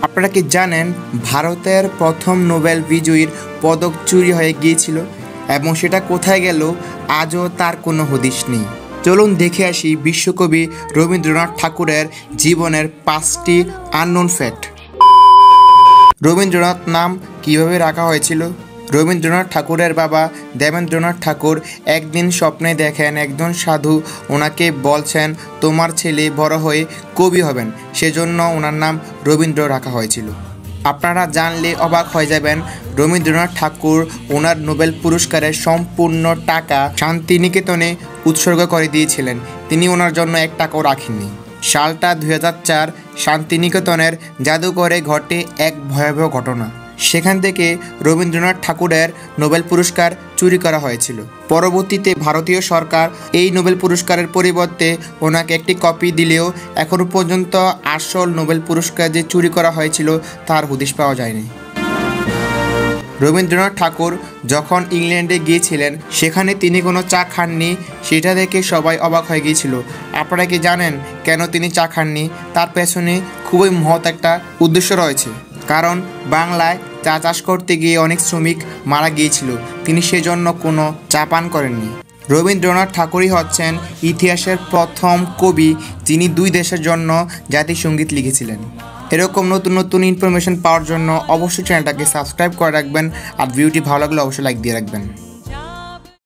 আপনারা কি জানেন ভারতের প্রথম নোবেল বিজয়ীর পদক চুরি হয়ে গিয়েছিল এবং সেটা কোথায় গেল আজও তার কোনো হদিশ নেই। চলুন দেখে আসি বিশ্বকবি রবীন্দ্রনাথ ঠাকুরের জীবনের 5টি আননোন ফ্যাক্ট। রবীন্দ্রনাথ নাম কিভাবে রাখা হয়েছিল? রবীন্দ্রনাথ ঠাকুরের বাবা দেবেন্দ্রনাথ ঠাকুর একদিন স্বপ্নে দেখেন একজন সাধু ওনাকে বলছেন তোমার ছেলে বড় হয়ে কবি হবেন, সেজন্য ওনার নাম রবীন্দ্র রাখা হয়েছিল। আপনারা জানলে অবাক হয়ে যাবেন, রবীন্দ্রনাথ ঠাকুর ওনার নোবেল পুরস্কারের সম্পূর্ণ টাকা শান্তিনিকেতনে উৎসর্গ করে দিয়েছিলেন। তিনি ওনার জন্য 1 টাকাও রাখেননি। সালটা 2004। শান্তিনিকেতনের জাদুঘরে ঘটে এক ভয়াবহ ঘটনা। সেখান থেকে রবীন্দ্রনাথ ঠাকুরের নোবেল পুরস্কার চুরি করা হয়েছিল। পরবর্তীতে ভারতীয় সরকার এই নোবেল পুরস্কারের পরিবর্তে ওনাকে একটি কপি দিলেও এখনও পর্যন্ত আসল নোবেল পুরস্কার যে চুরি করা হয়েছিল তার হদিশ পাওয়া যায়নি। রবীন্দ্রনাথ ঠাকুর যখন ইংল্যান্ডে গিয়েছিলেন সেখানে তিনি কোনো চা খাননি, সেটা দেখে সবাই অবাক হয়ে গিয়েছিল। আপনারা কি জানেন কেন তিনি চা খাননি? তার পেছনে খুবই মহৎ একটা উদ্দেশ্য রয়েছে। কারণ বাংলায় চা চাষ করতে গিয়ে অনেক শ্রমিক মারা গিয়েছিল, তিনি সেজন্য কোনো চা পান করেননি। রবীন্দ্রনাথ ঠাকুরই হচ্ছেন ইতিহাসের প্রথম কবি যিনি 2 দেশের জন্য জাতীয়সঙ্গীত লিখেছিলেন। এরকম নতুন নতুন ইনফরমেশন পাওয়ার জন্য অবশ্যই চ্যানেলটাকে সাবস্ক্রাইব করে রাখবেন, আর ভিডিওটি ভালো লাগলে অবশ্যই লাইক দিয়ে রাখবেন।